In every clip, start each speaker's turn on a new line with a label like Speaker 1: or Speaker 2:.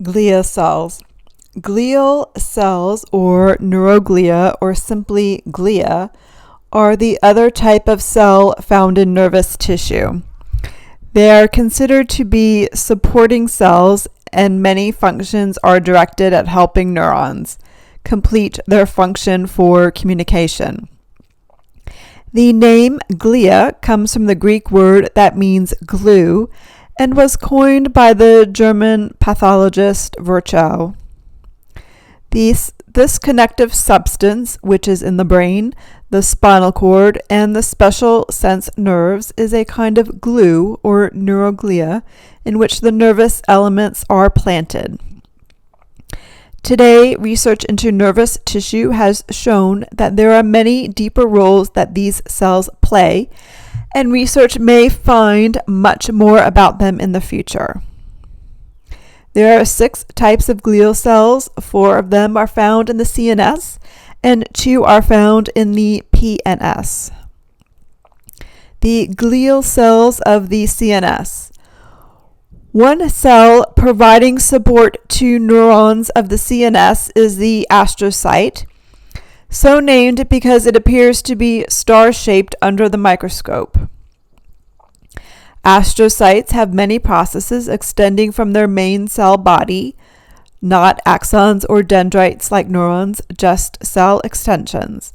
Speaker 1: Glia cells. Glial cells, or neuroglia, or simply glia, are the other type of cell found in nervous tissue. They are considered to be supporting cells, and many functions are directed at helping neurons complete their function for communication. The name glia comes from the Greek word that means glue and was coined by the German pathologist Virchow. This connective substance, which is in the brain, the spinal cord, and the special sense nerves, is a kind of glue, or neuroglia, in which the nervous elements are planted. Today, research into nervous tissue has shown that there are many deeper roles that these cells play, and research may find much more about them in the future. There are 6 types of glial cells. 4 of them are found in the CNS, and 2 are found in the PNS. The glial cells of the CNS. One cell providing support to neurons of the CNS is the astrocyte, so named because it appears to be star-shaped under the microscope. Astrocytes have many processes extending from their main cell body, not axons or dendrites like neurons, just cell extensions.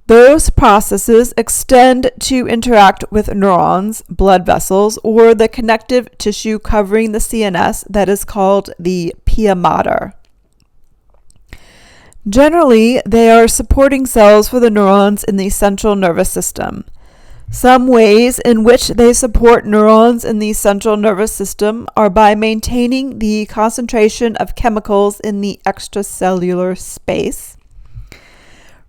Speaker 1: Those processes extend to interact with neurons, blood vessels, or the connective tissue covering the CNS that is called the pia mater. Generally, they are supporting cells for the neurons in the central nervous system. Some ways in which they support neurons in the central nervous system are by maintaining the concentration of chemicals in the extracellular space,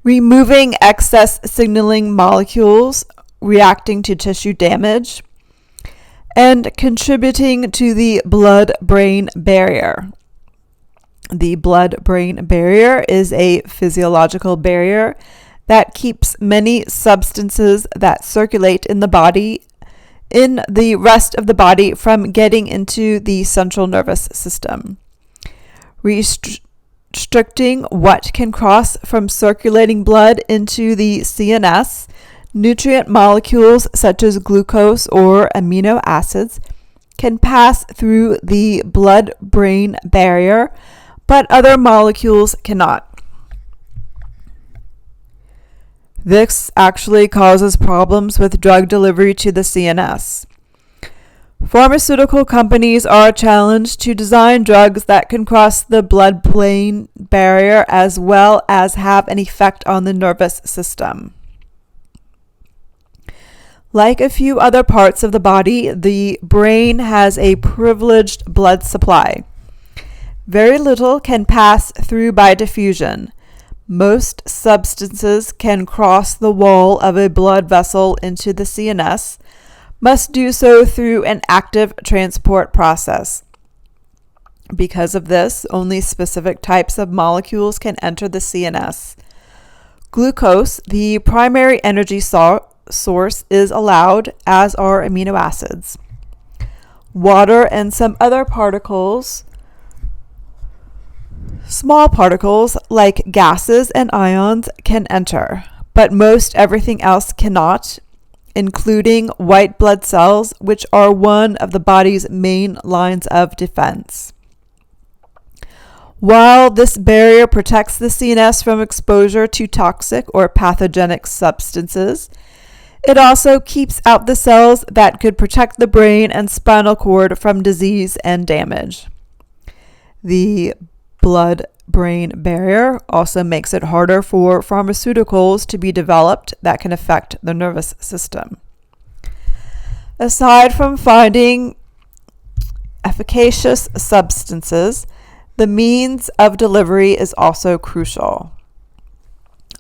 Speaker 1: removing excess signaling molecules reacting to tissue damage, and contributing to the blood-brain barrier. The blood-brain barrier is a physiological barrier that keeps many substances that circulate in the body, in the rest of the body, from getting into the central nervous system. Restricting what can cross from circulating blood into the CNS, nutrient molecules such as glucose or amino acids can pass through the blood-brain barrier, but other molecules cannot. This actually causes problems with drug delivery to the CNS. Pharmaceutical companies are challenged to design drugs that can cross the blood-brain barrier as well as have an effect on the nervous system. Like a few other parts of the body, the brain has a privileged blood supply. Very little can pass through by diffusion. Most substances can cross the wall of a blood vessel into the CNS, must do so through an active transport process. Because of this, only specific types of molecules can enter the CNS. Glucose, the primary energy source, is allowed, as are amino acids. Water and some other particles, small particles like gases and ions, can enter, but most everything else cannot, including white blood cells, which are one of the body's main lines of defense. While this barrier protects the CNS from exposure to toxic or pathogenic substances, it also keeps out the cells that could protect the brain and spinal cord from disease and damage. The blood-brain barrier also makes it harder for pharmaceuticals to be developed that can affect the nervous system. Aside from finding efficacious substances, the means of delivery is also crucial.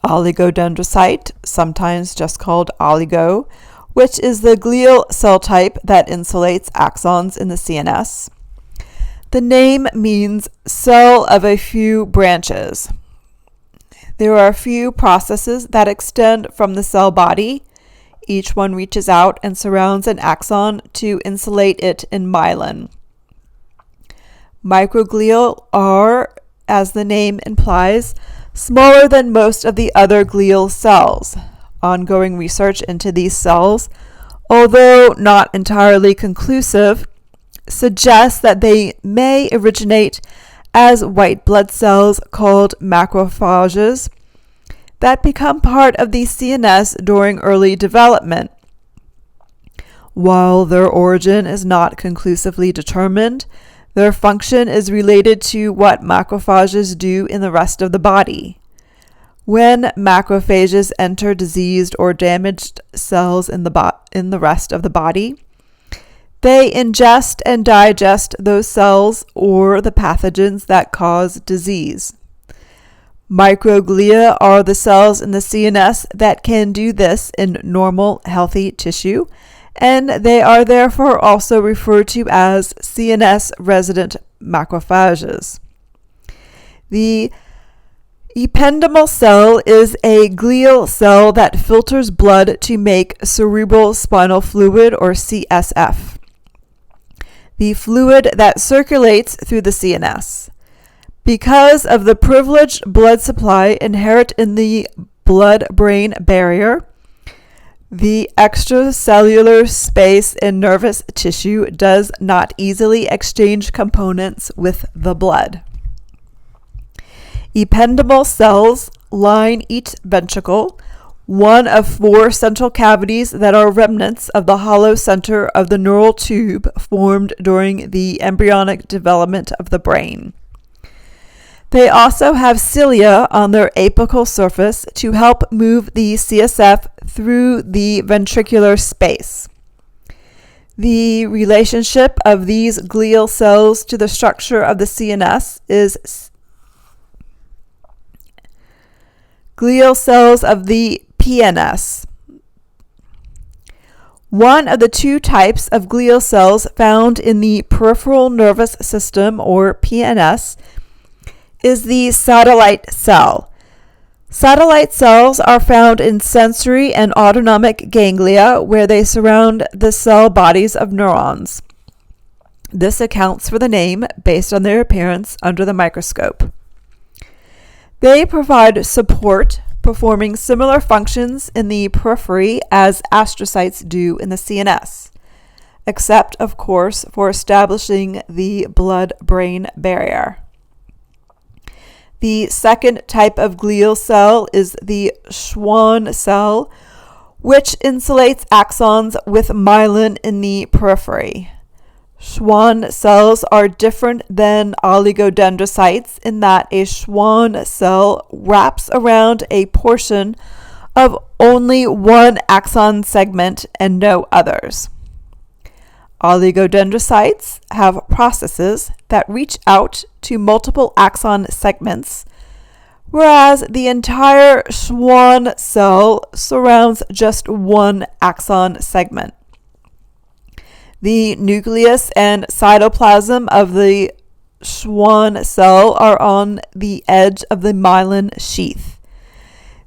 Speaker 1: Oligodendrocyte, sometimes just called oligo, which is the glial cell type that insulates axons in the CNS. The name means cell of a few branches. There are a few processes that extend from the cell body. Each one reaches out and surrounds an axon to insulate it in myelin. Microglia are, as the name implies, smaller than most of the other glial cells. Ongoing research into these cells, although not entirely conclusive, suggests that they may originate as white blood cells called macrophages that become part of the CNS during early development. While their origin is not conclusively determined, their function is related to what macrophages do in the rest of the body. When macrophages enter diseased or damaged cells in the rest of the body, they ingest and digest those cells or the pathogens that cause disease. Microglia are the cells in the CNS that can do this in normal, healthy tissue, and they are therefore also referred to as CNS resident macrophages. The ependymal cell is a glial cell that filters blood to make cerebral spinal fluid, or CSF, the fluid that circulates through the CNS. Because of the privileged blood supply inherent in the blood-brain barrier, the extracellular space in nervous tissue does not easily exchange components with the blood. Ependymal cells line each ventricle, one of 4 central cavities that are remnants of the hollow center of the neural tube formed during the embryonic development of the brain. They also have cilia on their apical surface to help move the CSF through the ventricular space. The relationship of these glial cells to the structure of the CNS is glial cells of the PNS. One of the 2 types of glial cells found in the peripheral nervous system, or PNS, is the satellite cell. Satellite cells are found in sensory and autonomic ganglia, where they surround the cell bodies of neurons. This accounts for the name based on their appearance under the microscope. They provide support, performing similar functions in the periphery as astrocytes do in the CNS, except, of course, for establishing the blood-brain barrier. The second type of glial cell is the Schwann cell, which insulates axons with myelin in the periphery. Schwann cells are different than oligodendrocytes in that a Schwann cell wraps around a portion of only one axon segment and no others. Oligodendrocytes have processes that reach out to multiple axon segments, whereas the entire Schwann cell surrounds just one axon segment. The nucleus and cytoplasm of the Schwann cell are on the edge of the myelin sheath.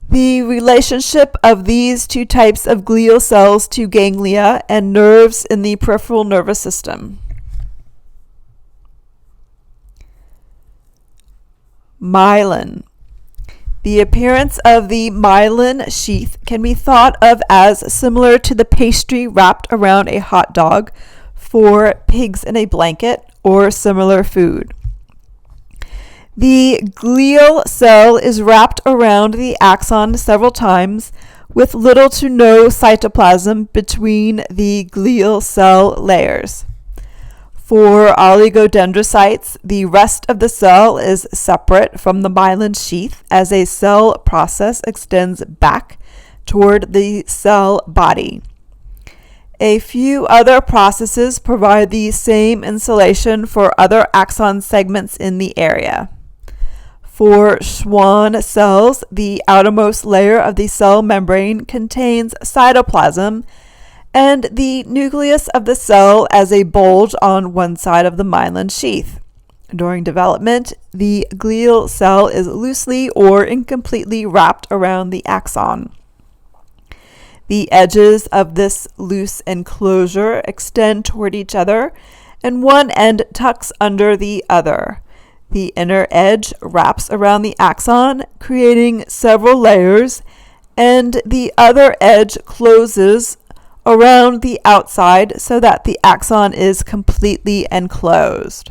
Speaker 1: The relationship of these 2 types of glial cells to ganglia and nerves in the peripheral nervous system. Myelin. The appearance of the myelin sheath can be thought of as similar to the pastry wrapped around a hot dog for pigs in a blanket or similar food. The glial cell is wrapped around the axon several times with little to no cytoplasm between the glial cell layers. For oligodendrocytes, the rest of the cell is separate from the myelin sheath as a cell process extends back toward the cell body. A few other processes provide the same insulation for other axon segments in the area. For Schwann cells, the outermost layer of the cell membrane contains cytoplasm and the nucleus of the cell as a bulge on one side of the myelin sheath. During development, the glial cell is loosely or incompletely wrapped around the axon. The edges of this loose enclosure extend toward each other, and one end tucks under the other. The inner edge wraps around the axon, creating several layers, and the other edge closes around the outside so that the axon is completely enclosed.